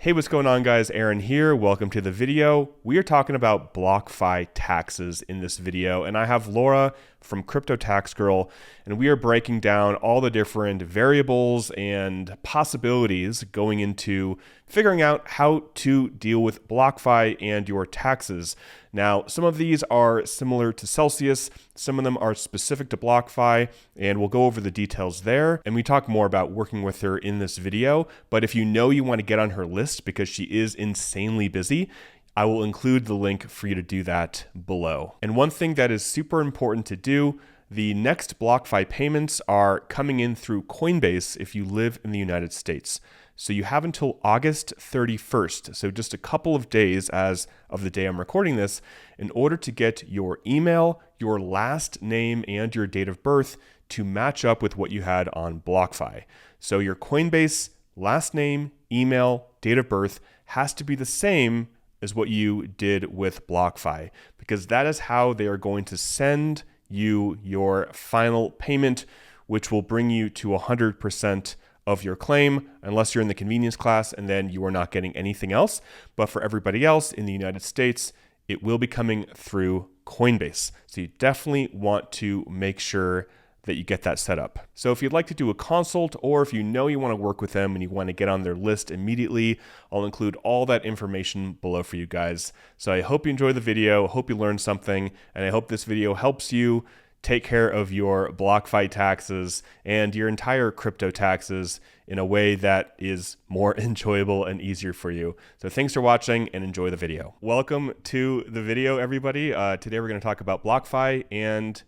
Hey, what's going on, guys? Aaron here. Welcome to the video. We are talking about BlockFi taxes in this video, and I have Laura from Crypto Tax Girl, and we are breaking down all the different variables and possibilities going into figuring out how to deal with BlockFi and your taxes. Now, some of these are similar to Celsius, some of them are specific to BlockFi, and we'll go over the details there. And we talk more about working with her in this video. But if you know you want to get on her list because she is insanely busy, I will include the link for you to do that below. And one thing that is super important to do, the next BlockFi payments are coming in through Coinbase if you live in the United States. So you have until August 31st, so just a couple of days as of the day I'm recording this, in order to get your email, your last name, and your date of birth to match up with what you had on BlockFi. So your Coinbase last name, email, date of birth has to be the same as what you did with BlockFi, because that is how they are going to send you your final payment, which will bring you to 100% of your claim, unless you're in the convenience class, and then you are not getting anything else. But for everybody else in the United States, it will be coming through Coinbase. So you definitely want to make sure that you get that set up. So if you'd like to do a consult, or if you know you want to work with them and you want to get on their list immediately, I'll include all that information below for you guys. So I hope you enjoy the video, hope you learned something, and I hope this video helps you take care of your BlockFi taxes and your entire crypto taxes in a way that is more enjoyable and easier for you. So thanks for watching and enjoy the video. Welcome to the video, everybody. Today we're going to talk about BlockFi and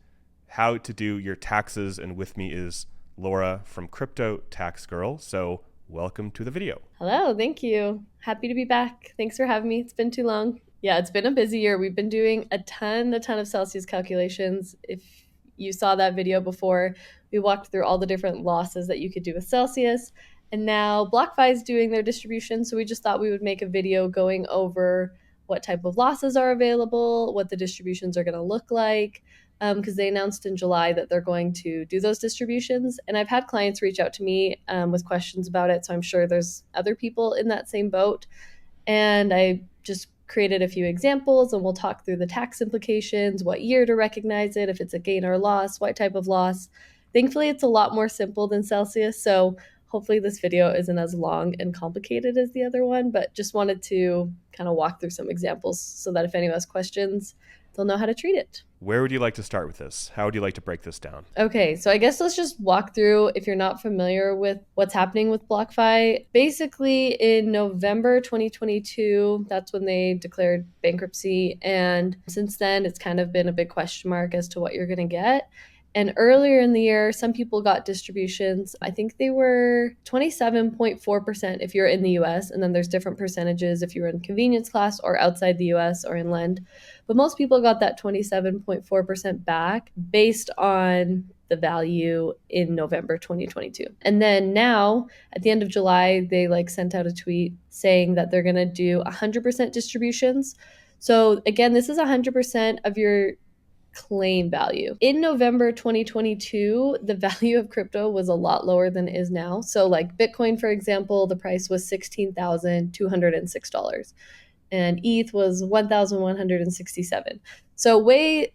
how to do your taxes. And with me is Laura from Crypto Tax Girl. So welcome to the video. Hello, thank you. Happy to be back. Thanks for having me. It's been too long. Yeah, it's been a busy year. We've been doing a ton of Celsius calculations. If you saw that video before, we walked through all the different losses that you could do with Celsius. And now BlockFi is doing their distribution. So we just thought we would make a video going over what type of losses are available, what the distributions are going to look like, because they announced in July that they're going to do those distributions. And I've had clients reach out to me with questions about it. So I'm sure there's other people in that same boat. And I just created a few examples, and we'll talk through the tax implications, what year to recognize it, if it's a gain or loss, what type of loss. Thankfully, it's a lot more simple than Celsius. So hopefully this video isn't as long and complicated as the other one, but just wanted to kind of walk through some examples so that if anyone has questions, they'll know how to treat it. Where would you like to start with this? How would you like to break this down? Okay, so I guess let's just walk through, if you're not familiar with what's happening with BlockFi. Basically, in November 2022, that's when they declared bankruptcy. And since then, it's kind of been a big question mark as to what you're going to get. And earlier in the year, some people got distributions. I think they were 27.4% if you're in the US, and then there's different percentages if you're in convenience class or outside the US or inland. But most people got that 27.4% back based on the value in November 2022. And then now, at the end of July, they sent out a tweet saying that they're going to do 100% distributions. So again, this is 100% of your claim value. In November 2022, the value of crypto was a lot lower than it is now. So like Bitcoin, for example, the price was $16,206 and ETH was 1,167. So we're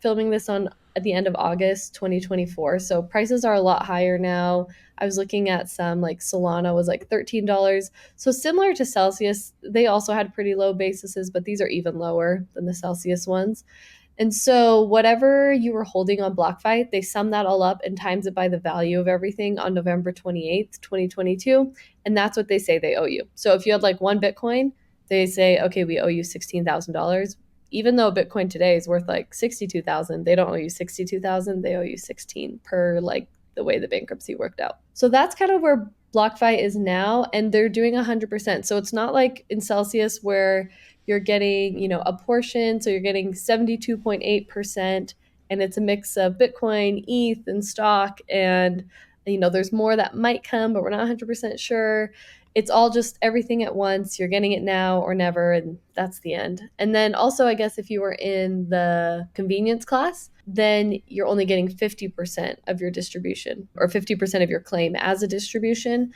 filming this at the end of August 2024. So prices are a lot higher now. I was looking at some, like Solana was like $13. So similar to Celsius, they also had pretty low bases, but these are even lower than the Celsius ones. And so whatever you were holding on BlockFi, they sum that all up and times it by the value of everything on November 28th, 2022. And that's what they say they owe you. So if you had like one Bitcoin, they say, okay, we owe you $16,000. Even though Bitcoin today is worth like $62,000, they don't owe you $62,000. They owe you 16 per like the way the bankruptcy worked out. So that's kind of where BlockFi is now, and they're doing 100%. So it's not like in Celsius where you're getting, a portion. So you're getting 72.8%, and it's a mix of Bitcoin, ETH, and stock. And, there's more that might come, but we're not 100% sure. It's all just everything at once. You're getting it now or never, and that's the end. And then also, I guess if you were in the convenience class, then you're only getting 50% of your distribution or 50% of your claim as a distribution.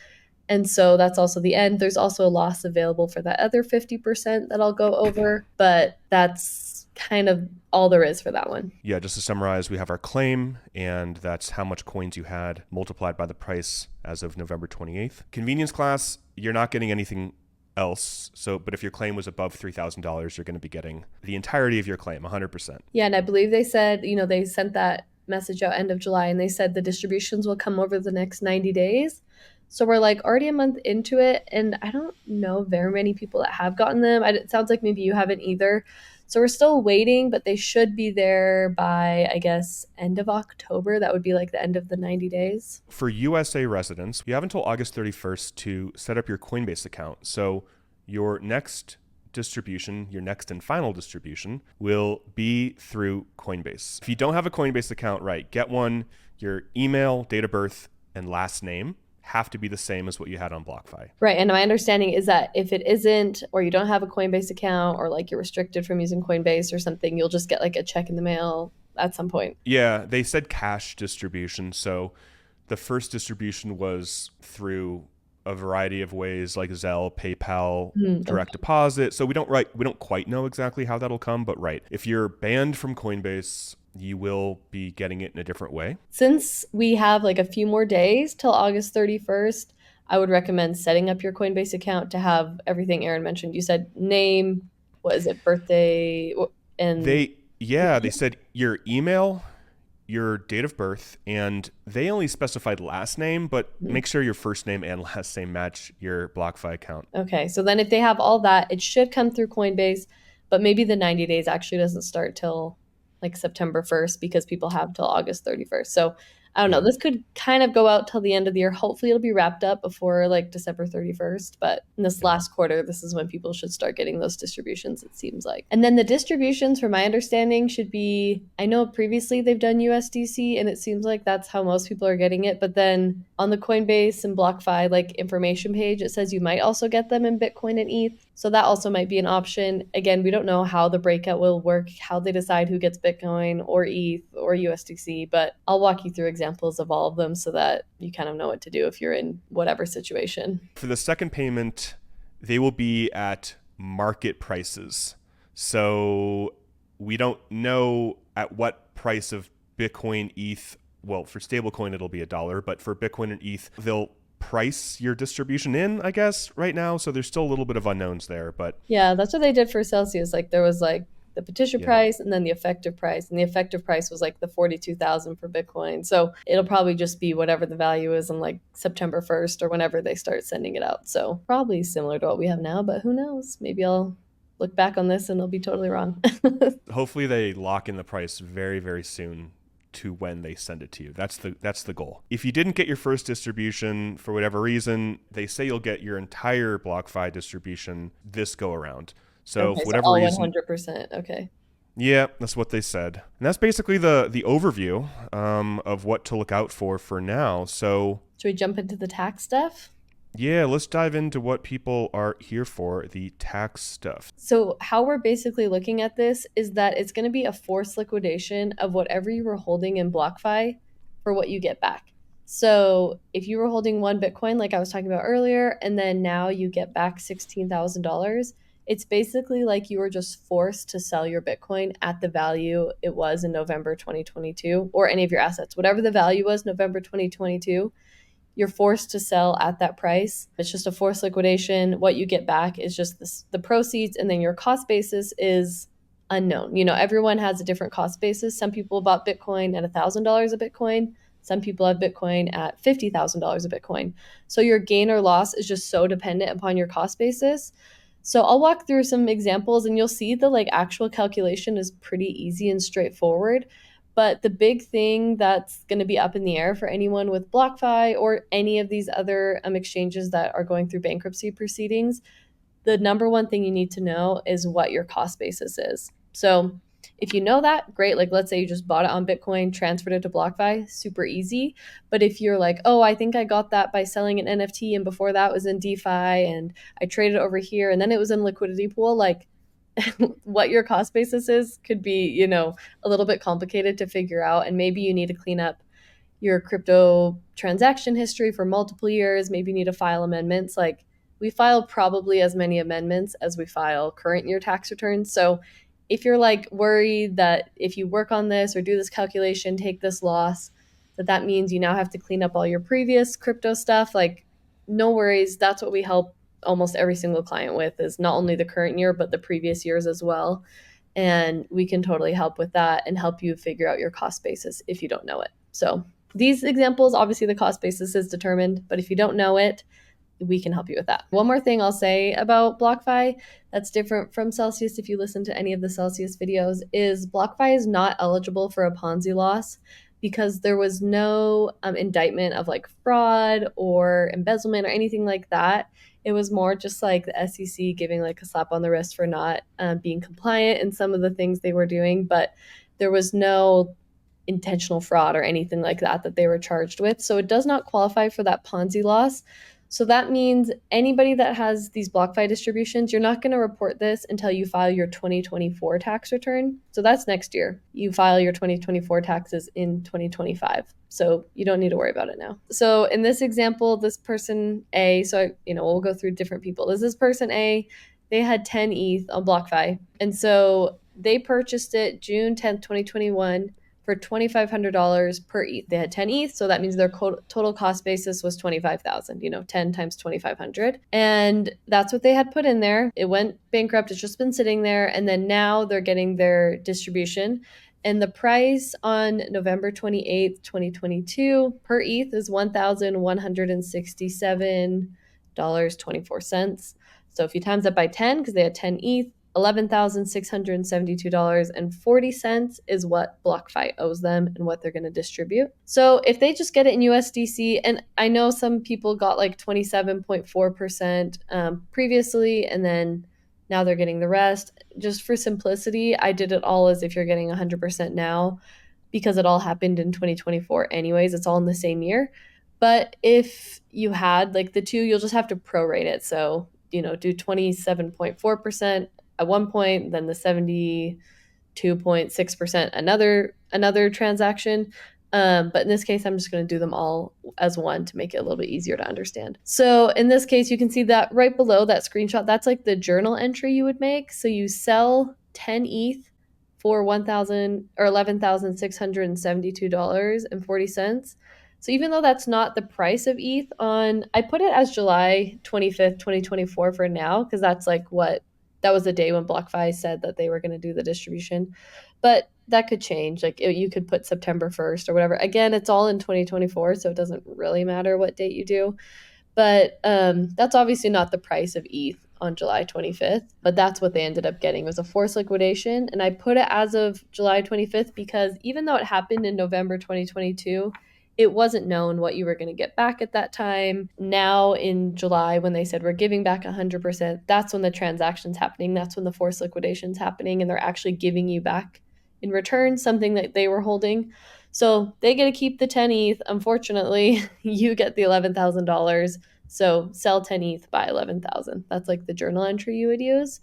And so that's also the end. There's also a loss available for that other 50% that I'll go over, but that's kind of all there is for that one. Yeah, just to summarize, we have our claim, and that's how much coins you had multiplied by the price as of November 28th. Convenience class, you're not getting anything else. So, but if your claim was above $3,000, you're going to be getting the entirety of your claim, 100%. Yeah, and I believe they said, they sent that message out end of July, and they said the distributions will come over the next 90 days. So we're like already a month into it, and I don't know very many people that have gotten them. It sounds like maybe you haven't either. So we're still waiting, but they should be there by, I guess, end of October. That would be like the end of the 90 days. For USA residents, you have until August 31st to set up your Coinbase account. So your next distribution, your next and final distribution, will be through Coinbase. If you don't have a Coinbase account, right, get one. Your email, date of birth, and last name have to be the same as what you had on BlockFi. Right. And my understanding is that if it isn't, or you don't have a Coinbase account, or like you're restricted from using Coinbase or something, you'll just get like a check in the mail at some point. Yeah, they said cash distribution. So the first distribution was through a variety of ways like Zelle, PayPal, direct deposit. So we don't quite know exactly how that'll come, but right. If you're banned from Coinbase, you will be getting it in a different way. Since we have like a few more days till August 31st, I would recommend setting up your Coinbase account to have everything Aaron mentioned. You said name, what is it, birthday, and they said your email, your date of birth, and they only specified last name, but make sure your first name and last name match your BlockFi account. Okay, so then if they have all that, it should come through Coinbase, but maybe the 90 days actually doesn't start till like September 1st because people have till August 31st. So I don't know. This could kind of go out till the end of the year. Hopefully it'll be wrapped up before like December 31st. But in this last quarter, this is when people should start getting those distributions, it seems like. And then the distributions, from my understanding, should be, I know previously they've done USDC, and it seems like that's how most people are getting it. But then on the Coinbase and BlockFi like information page, it says you might also get them in Bitcoin and ETH. So that also might be an option. Again, we don't know how the breakout will work, how they decide who gets Bitcoin or ETH or USDC, but I'll walk you through examples of all of them so that you kind of know what to do if you're in whatever situation. For the second payment, they will be at market prices. So we don't know at what price of Bitcoin, ETH, well, for stablecoin, it'll be $1, but for Bitcoin and ETH, they'll price your distribution in, I guess, right now. So there's still a little bit of unknowns there, but yeah, that's what they did for Celsius. Like there was like the petition price and then the effective price, and the effective price was like the 42,000 for Bitcoin. So it'll probably just be whatever the value is on like September 1st or whenever they start sending it out. So probably similar to what we have now, but who knows? Maybe I'll look back on this and I'll be totally wrong. Hopefully they lock in the price very, very soon to when they send it to you. That's the goal. If you didn't get your first distribution for whatever reason, they say you'll get your entire BlockFi distribution this go around. So okay, for whatever all reason, 100%. Okay. Yeah, that's what they said. And that's basically the overview of what to look out for now. So should we jump into the tax stuff? Yeah, let's dive into what people are here for, the tax stuff. So how we're basically looking at this is that it's going to be a forced liquidation of whatever you were holding in BlockFi for what you get back. So if you were holding one Bitcoin, like I was talking about earlier, and then now you get back $16,000, it's basically like you were just forced to sell your Bitcoin at the value it was in November 2022, or any of your assets. Whatever the value was November 2022, you're forced to sell at that price. It's just a forced liquidation. What you get back is just the proceeds, and then your cost basis is unknown. You know, everyone has a different cost basis. Some people bought Bitcoin at $1,000 a Bitcoin. Some people have Bitcoin at $50,000 a Bitcoin. So your gain or loss is just so dependent upon your cost basis. So I'll walk through some examples, and you'll see the actual calculation is pretty easy and straightforward. But the big thing that's going to be up in the air for anyone with BlockFi or any of these other exchanges that are going through bankruptcy proceedings, the number one thing you need to know is what your cost basis is. So if you know that, great. Like let's say you just bought it on Bitcoin, transferred it to BlockFi, super easy. But if you're like, oh, I think I got that by selling an NFT, and before that was in DeFi, and I traded over here, and then it was in liquidity pool, like what your cost basis is could be, a little bit complicated to figure out. And maybe you need to clean up your crypto transaction history for multiple years. Maybe you need to file amendments. Like, we file probably as many amendments as we file current year tax returns. So if you're like worried that if you work on this or do this calculation, take this loss, that means you now have to clean up all your previous crypto stuff, like, no worries. That's what we help almost every single client with, is not only the current year, but the previous years as well. And we can totally help with that and help you figure out your cost basis if you don't know it. So these examples, obviously the cost basis is determined, but if you don't know it, we can help you with that. One more thing I'll say about BlockFi that's different from Celsius, if you listen to any of the Celsius videos, is BlockFi is not eligible for a Ponzi loss because there was no indictment of like fraud or embezzlement or anything like that. It was more just like the SEC giving like a slap on the wrist for not being compliant in some of the things they were doing, but there was no intentional fraud or anything like that that they were charged with. So it does not qualify for that Ponzi loss. So that means anybody that has these BlockFi distributions, you're not going to report this until you file your 2024 tax return. So that's next year. You file your 2024 taxes in 2025. So you don't need to worry about it now. So in this example, this person A, so we'll go through different people. This person A, they had 10 ETH on BlockFi. And so they purchased it June 10th, 2021 for $2,500 per ETH. They had 10 ETH, so that means their total cost basis was 25,000, 10 times 2,500. And that's what they had put in there. It went bankrupt. It's just been sitting there. And then now they're getting their distribution. And the price on November 28th, 2022 per ETH is $1,167.24. So if you times that by 10, because they had 10 ETH, $11,672.40 is what BlockFi owes them and what they're going to distribute. So if they just get it in USDC, and I know some people got like 27.4% previously, and then now they're getting the rest. Just for simplicity, I did it all as if you're getting 100% now, because it all happened in 2024 anyways. It's all in the same year. But if you had like the two, you'll just have to prorate it. So, do 27.4% at one point, then the 72.6% another transaction. But in this case, I'm just going to do them all as one to make it a little bit easier to understand. So in this case, you can see that right below that screenshot, that's like the journal entry you would make. So you sell 10 ETH for $11,672.40. So even though that's not the price of ETH I put it as July 25th, 2024 for now, because that's like that was the day when BlockFi said that they were going to do the distribution. But that could change. Like, you could put September 1st or whatever. Again, it's all in 2024, so it doesn't really matter what date you do. But that's obviously not the price of ETH on July 25th, but that's what they ended up getting. It was a forced liquidation. And I put it as of July 25th because even though it happened in November 2022, it wasn't known what you were going to get back at that time. Now in July, when they said we're giving back 100%, that's when the transaction's happening. That's when the forced liquidation's happening, and they're actually giving you back in return something that they were holding. So they get to keep the 10 ETH. Unfortunately, you get the $11,000. So sell 10 ETH, buy 11,000. That's like the journal entry you would use.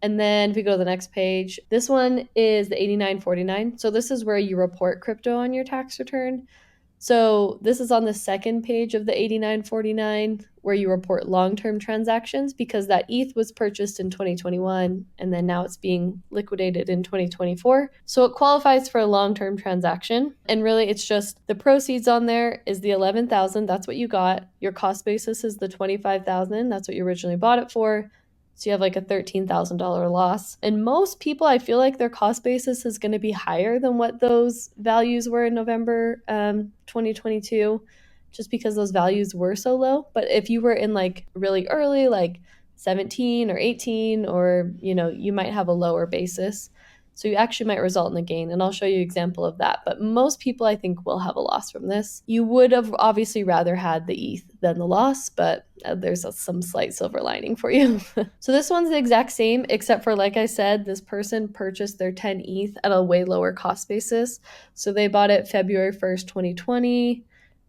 And then if we go to the next page, this one is the 8949. So this is where you report crypto on your tax return. So this is on the second page of the 8949 where you report long-term transactions, because that ETH was purchased in 2021 and then now it's being liquidated in 2024. So it qualifies for a long-term transaction. And really it's just the proceeds on there is the 11,000. That's what you got. Your cost basis is the 25,000. That's what you originally bought it for. So you have like a $13,000 loss. And most people, I feel like their cost basis is going to be higher than what those values were in November 2022, just because those values were so low. But if you were in like really early, like 17 or 18, or, you might have a lower basis. So you actually might result in a gain, and I'll show you an example of that. But most people, I think, will have a loss from this. You would have obviously rather had the ETH than the loss, but there's some slight silver lining for you. So this one's the exact same, except for, like I said, this person purchased their 10 ETH at a way lower cost basis. So they bought it February 1st, 2020,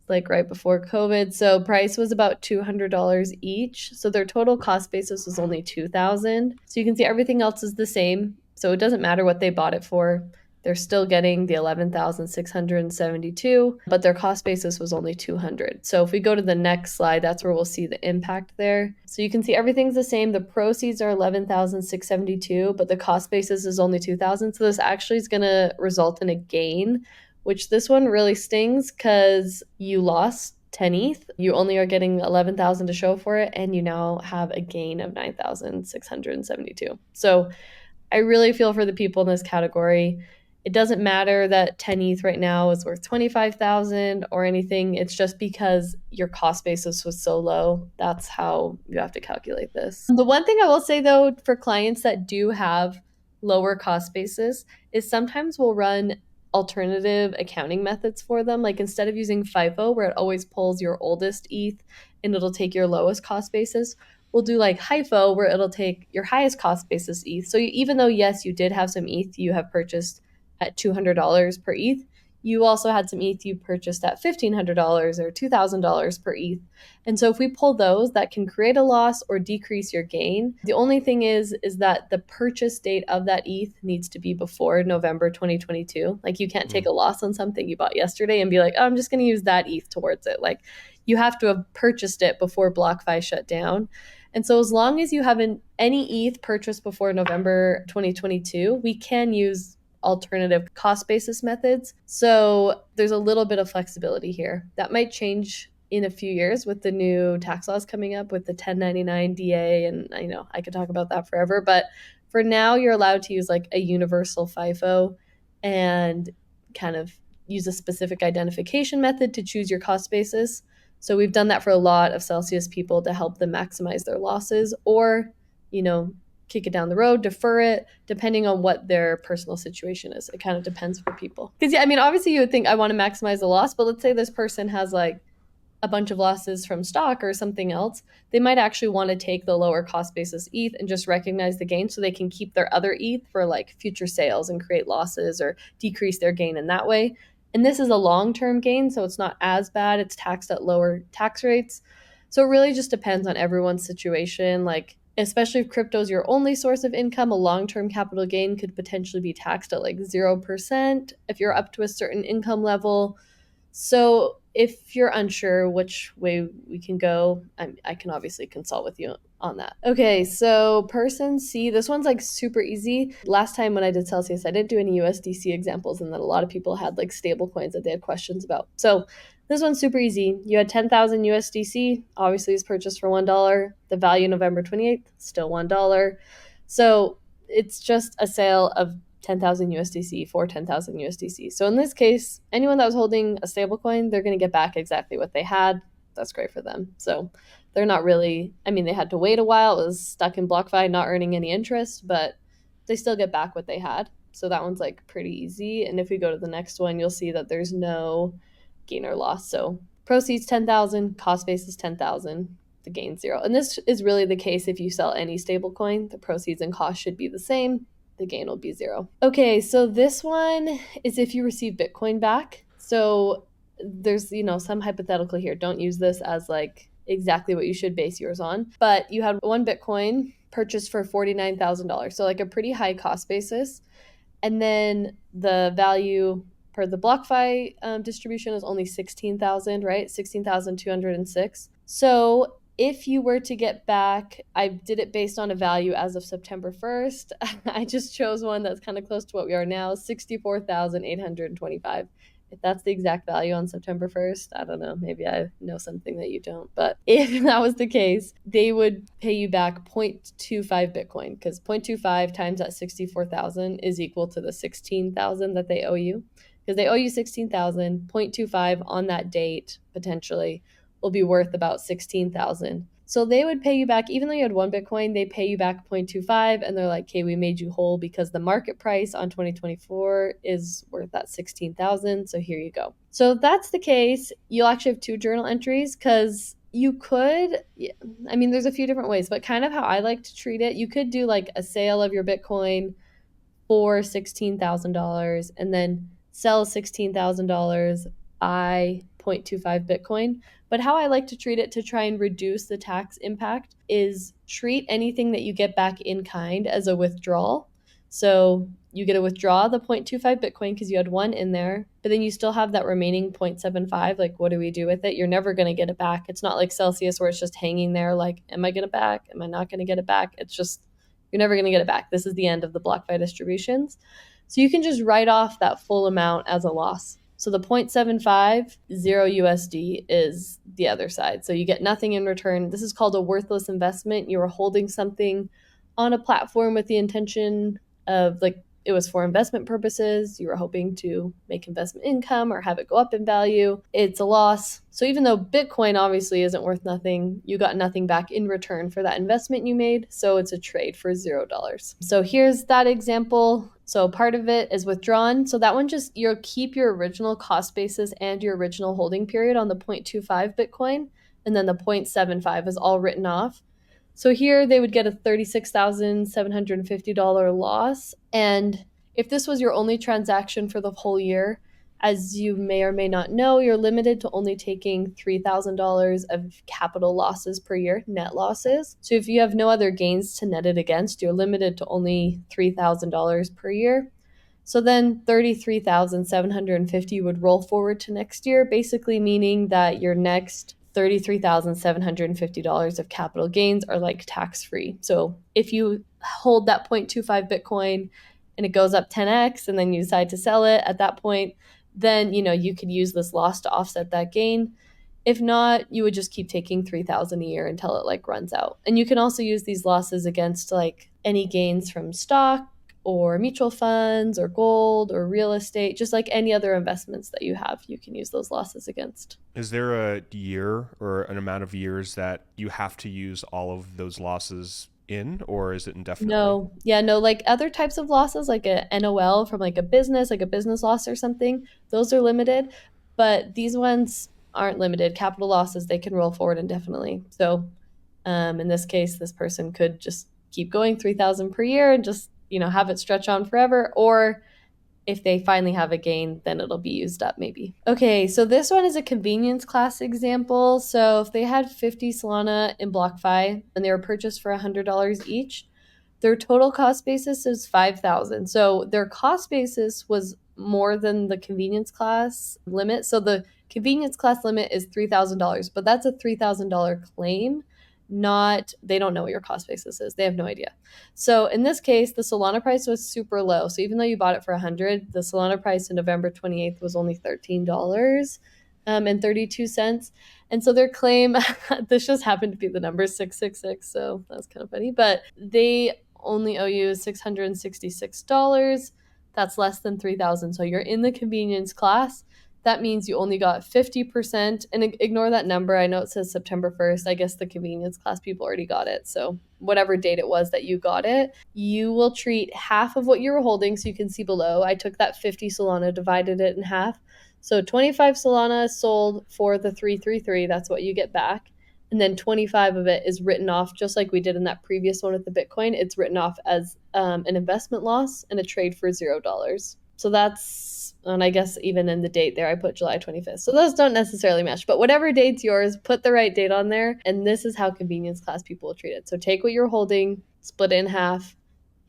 like right before COVID. So price was about $200 each. So their total cost basis was only $2,000. So you can see everything else is the same. So it doesn't matter what they bought it for. they're still getting the 11,672, but their cost basis was only 200. So if we go to the next slide, that's where we'll see the impact there. So you can see everything's the same. The proceeds are 11,672, but the cost basis is only 2,000. So this actually is going to result in a gain, which this one really stings because you lost 10 ETH. You only are getting 11,000 to show for it, and you now have a gain of 9,672. So I really feel for the people in this category. It doesn't matter that 10 ETH right now is worth 25,000 or anything. It's just because your cost basis was so low. That's how you have to calculate this. The one thing I will say though, for clients that do have lower cost basis, is sometimes we'll run alternative accounting methods for them. Like instead of using FIFO, where it always pulls your oldest ETH and it'll take your lowest cost basis, we'll do like HIFO, where it'll take your highest cost basis ETH. So even though, yes, you did have some ETH you have purchased at $200 per ETH, you also had some ETH you purchased at $1,500 or $2,000 per ETH. And so if we pull those, that can create a loss or decrease your gain. The only thing is that the purchase date of that ETH needs to be before November 2022. Like you can't take a loss on something you bought yesterday and be like, oh, I'm just going to use that ETH towards it. Like you have to have purchased it before BlockFi shut down. And so as long as you have any ETH purchased before November 2022, we can use alternative cost basis methods. So there's a little bit of flexibility here. That might change in a few years with the new tax laws coming up with the 1099 DA. And I know I could talk about that forever, but for now you're allowed to use like a universal FIFO and kind of use a specific identification method to choose your cost basis. So we've done that for a lot of Celsius people to help them maximize their losses, or, kick it down the road, defer it, depending on what their personal situation is. It kind of depends for people. Because, obviously you would think I want to maximize the loss, but let's say this person has like a bunch of losses from stock or something else. They might actually want to take the lower cost basis ETH and just recognize the gain so they can keep their other ETH for like future sales and create losses or decrease their gain in that way. And this is a long-term gain, so it's not as bad. It's taxed at lower tax rates. So it really just depends on everyone's situation. Like, especially if crypto is your only source of income, a long-term capital gain could potentially be taxed at like 0% if you're up to a certain income level. So if you're unsure which way we can go, I can obviously consult with you on that. Okay, so person C, this one's like super easy. Last time when I did Celsius, I didn't do any USDC examples, and then a lot of people had like stable coins that they had questions about. So this one's super easy. You had 10,000 USDC, obviously it's purchased for $1. The value November 28th, still $1. So it's just a sale of 10,000 USDC for 10,000 USDC. So in this case, anyone that was holding a stablecoin, they're going to get back exactly what they had. That's great for them. So they're not really, they had to wait a while. It was stuck in BlockFi, not earning any interest, but they still get back what they had. So that one's like pretty easy. And if we go to the next one, you'll see that there's no gain or loss. So proceeds 10,000, cost base is 10,000, the gain 0. And this is really the case if you sell any stablecoin, the proceeds and cost should be the same. The gain will be 0. Okay, so this one is if you receive Bitcoin back. So there's, some hypothetical here. Don't use this as like exactly what you should base yours on. But you had one Bitcoin purchased for $49,000. So like a pretty high cost basis. And then the value per the BlockFi distribution is only 16,000, right? 16,206. So if you were to get back, I did it based on a value as of September 1st. I just chose one that's kind of close to what we are now, 64,825. If that's the exact value on September 1st, I don't know, maybe I know something that you don't. But if that was the case, they would pay you back 0.25 Bitcoin, because 0.25 times that 64,000 is equal to the 16,000 that they owe you. Because they owe you 16,000, 0.25 on that date, potentially, will be worth about 16,000. So they would pay you back, even though you had one Bitcoin, they pay you back 0.25, and they're like, okay, we made you whole because the market price on 2024 is worth that 16,000. So here you go. So if that's the case, you'll actually have 2 journal entries, because you could, there's a few different ways, but kind of how I like to treat it, you could do like a sale of your Bitcoin for $16,000 and then sell $16,000, buy 0.25 Bitcoin. But how I like to treat it to try and reduce the tax impact is treat anything that you get back in kind as a withdrawal. So you get to withdraw the 0.25 Bitcoin because you had one in there, but then you still have that remaining 0.75. Like, what do we do with it? You're never going to get it back. It's not like Celsius where it's just hanging there. Like, am I going to back? Am I not going to get it back? It's just, you're never going to get it back. This is the end of the BlockFi distributions. So you can just write off that full amount as a loss. So the 0.75, 0 USD is the other side. So you get nothing in return. This is called a worthless investment. You are holding something on a platform with the intention of, like, it was for investment purposes. You were hoping to make investment income or have it go up in value. It's a loss. So even though Bitcoin obviously isn't worth nothing, you got nothing back in return for that investment you made. So it's a trade for $0. So here's that example. So part of it is withdrawn. So that one, just you'll keep your original cost basis and your original holding period on the 0.25 Bitcoin. And then the 0.75 is all written off. So here they would get a $36,750 loss. And if this was your only transaction for the whole year, as you may or may not know, you're limited to only taking $3,000 of capital losses per year, net losses. So if you have no other gains to net it against, you're limited to only $3,000 per year. So then 33,750 would roll forward to next year, basically meaning that your next $33,750 of capital gains are like tax-free. So if you hold that 0.25 Bitcoin and it goes up 10x and then you decide to sell it at that point, then you could use this loss to offset that gain. If not, you would just keep taking 3,000 a year until it like runs out. And you can also use these losses against like any gains from stock or mutual funds or gold or real estate, just like any other investments that you have, you can use those losses against. Is there a year or an amount of years that you have to use all of those losses in, or is it indefinitely? No. Yeah, no, like other types of losses, like a NOL from like a business loss or something, those are limited, but these ones aren't limited. Capital losses, they can roll forward indefinitely. So in this case, this person could just keep going 3,000 per year and just have it stretch on forever, or if they finally have a gain, then it'll be used up maybe. Okay, so this one is a convenience class example. So if they had 50 Solana in BlockFi and they were purchased for $100 each, their total cost basis is 5,000. So their cost basis was more than the convenience class limit. So the convenience class limit is $3,000, but that's a $3,000 claim. They don't know what your cost basis is. They have no idea. So in this case, the Solana price was super low. So even though you bought it for 100, the Solana price in November 28th was only $13 and 32 cents. And so their claim, this just happened to be the number 666, so that's kind of funny, but they only owe you $666. That's less than 3,000. So you're in the convenience class. That means you only got 50%. And ignore that number. I know it says September 1st. I guess the convenience class people already got it. So whatever date it was that you got it, you will treat half of what you were holding. So you can see below, I took that 50 Solana, divided it in half. So 25 Solana sold for the 333. That's what you get back. And then 25 of it is written off, just like we did in that previous one with the Bitcoin. It's written off as an investment loss and a trade for $0. So that's, and I guess even in the date there, I put July 25th. So those don't necessarily match, but whatever date's yours, put the right date on there. And this is how convenience class people will treat it. So take what you're holding, split it in half.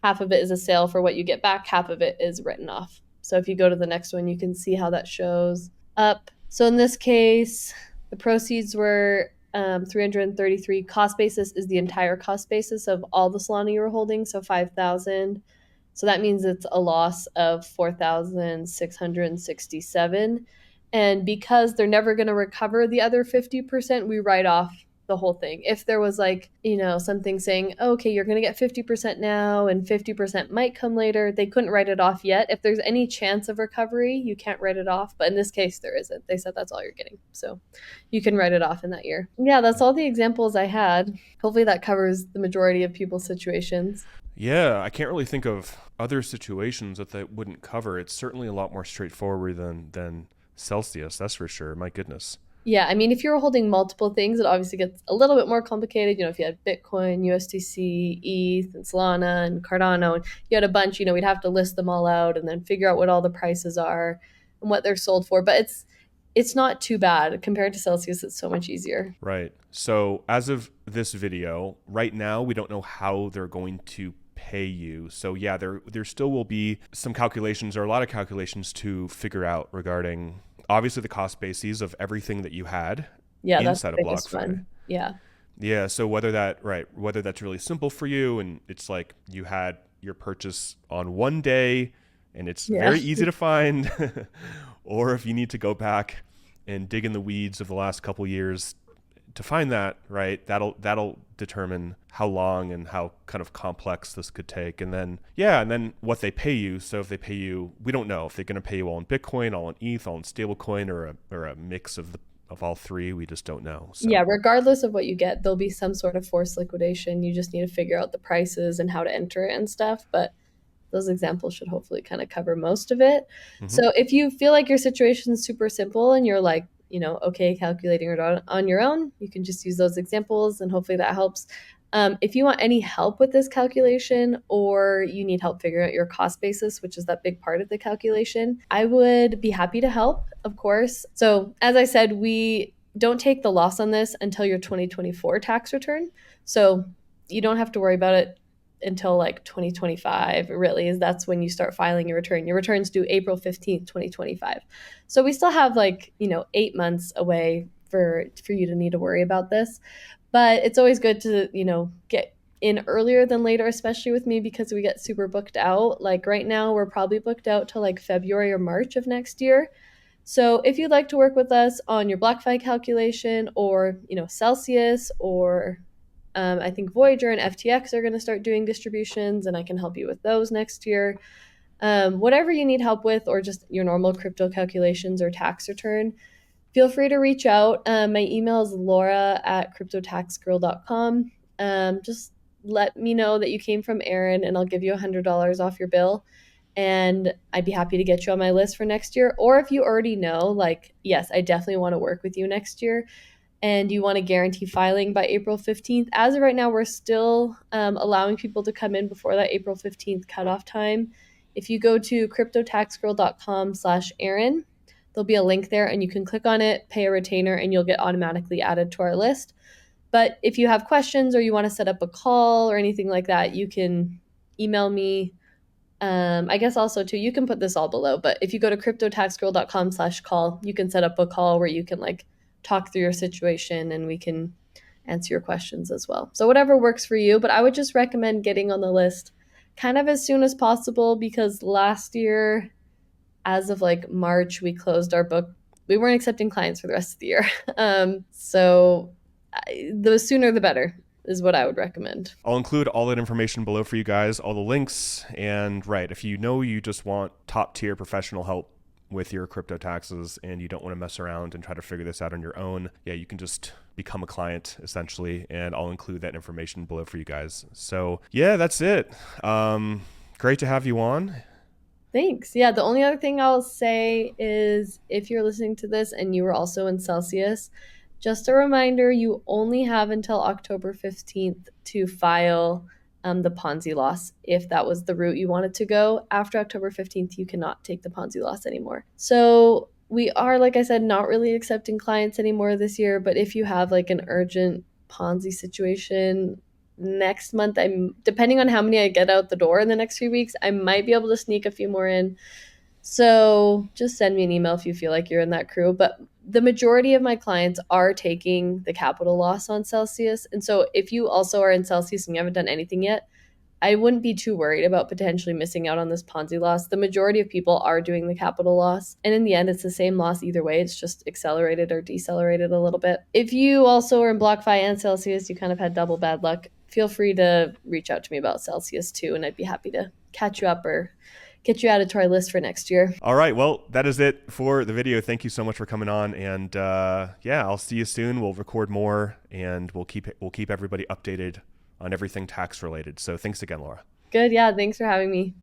Half of it is a sale for what you get back. Half of it is written off. So if you go to the next one, you can see how that shows up. So in this case, the proceeds were 333. Cost basis is the entire cost basis of all the Solana you were holding, so 5,000. So that means it's a loss of 4,667. And because they're never going to recover the other 50%, we write off the whole thing. If there was like, something saying, okay, you're going to get 50% now and 50% might come later, they couldn't write it off yet. If there's any chance of recovery, you can't write it off. But in this case, there isn't. They said that's all you're getting. So you can write it off in that year. Yeah, that's all the examples I had. Hopefully that covers the majority of people's situations. Yeah, I can't really think of other situations that wouldn't cover. It's certainly a lot more straightforward than Celsius, that's for sure. My goodness. Yeah, I mean, if you're holding multiple things, it obviously gets a little bit more complicated. If you had Bitcoin, USDC, ETH, and Solana, and Cardano, and you had a bunch, we'd have to list them all out and then figure out what all the prices are and what they're sold for. But it's not too bad. Compared to Celsius, it's so much easier. Right. So as of this video, right now, we don't know how they're going to pay you. So yeah, there still will be some calculations, or a lot of calculations to figure out regarding obviously the cost bases of everything that you had Yeah, that's the inside of biggest BlockFi. one. Yeah. Yeah, so whether that's really simple for you and it's like you had your purchase on one day and it's Yeah. very easy to find, or if you need to go back and dig in the weeds of the last couple years to find that, right? That'll determine how long and how kind of complex this could take. And then what they pay you. So if they pay you, we don't know if they're going to pay you all in Bitcoin, all in ETH, all in stablecoin, or a mix of all three. We just don't know. So. Yeah, regardless of what you get, there'll be some sort of forced liquidation. You just need to figure out the prices and how to enter it and stuff. But those examples should hopefully kind of cover most of it. Mm-hmm. So if you feel like your situation is super simple and you're like, okay, calculating it on your own, you can just use those examples and hopefully that helps. If you want any help with this calculation, or you need help figuring out your cost basis, which is that big part of the calculation, I would be happy to help, of course. So as I said, we don't take the loss on this until your 2024 tax return. So you don't have to worry about it until like 2025, really, is that's when you start filing your return. Your return's due April 15th, 2025. So we still have 8 months away for you to need to worry about this. But it's always good to, get in earlier than later, especially with me, because we get super booked out. Like right now, we're probably booked out till like February or March of next year. So if you'd like to work with us on your BlockFi calculation, or, Celsius, or I think Voyager and FTX are going to start doing distributions, and I can help you with those next year. Whatever you need help with, or just your normal crypto calculations or tax return, feel free to reach out. My email is laura@cryptotaxgirl.com. Just let me know that you came from Aaron, and I'll give you $100 off your bill. And I'd be happy to get you on my list for next year. Or if you already know, yes, I definitely want to work with you next year, and you want to guarantee filing by April 15th. As of right now, we're still allowing people to come in before that April 15th cutoff time. If you go to cryptotaxgirl.com/Aaron, there'll be a link there, and you can click on it, pay a retainer, and you'll get automatically added to our list. But if you have questions or you want to set up a call or anything like that, you can email me. I guess also too, you can put this all below, but if you go to cryptotaxgirl.com/call, you can set up a call where you can talk through your situation and we can answer your questions as well. So whatever works for you, but I would just recommend getting on the list kind of as soon as possible, because last year, as of March, we closed our book. We weren't accepting clients for the rest of the year. So the sooner the better is what I would recommend. I'll include all that information below for you guys, all the links. And if you just want top tier professional help with your crypto taxes and you don't want to mess around and try to figure this out on your own, you can just become a client essentially, and I'll include that information below for you guys. So that's it. Great to have you on. Thanks. Yeah, the only other thing I'll say is, if you're listening to this and you were also in Celsius, just a reminder, you only have until October 15th to file the Ponzi loss. If that was the route you wanted to go, after October 15th, you cannot take the Ponzi loss anymore. So we are, like I said, not really accepting clients anymore this year, but if you have an urgent Ponzi situation next month, depending on how many I get out the door in the next few weeks, I might be able to sneak a few more in. So just send me an email if you feel like you're in that crew. But the majority of my clients are taking the capital loss on Celsius. And so if you also are in Celsius and you haven't done anything yet, I wouldn't be too worried about potentially missing out on this Ponzi loss. The majority of people are doing the capital loss. And in the end, it's the same loss either way. It's just accelerated or decelerated a little bit. If you also are in BlockFi and Celsius, you kind of had double bad luck, feel free to reach out to me about Celsius too, and I'd be happy to catch you up or get you added to our list for next year. All right. Well, that is it for the video. Thank you so much for coming on. And I'll see you soon. We'll record more and we'll keep everybody updated on everything tax related. So thanks again, Laura. Good. Yeah. Thanks for having me.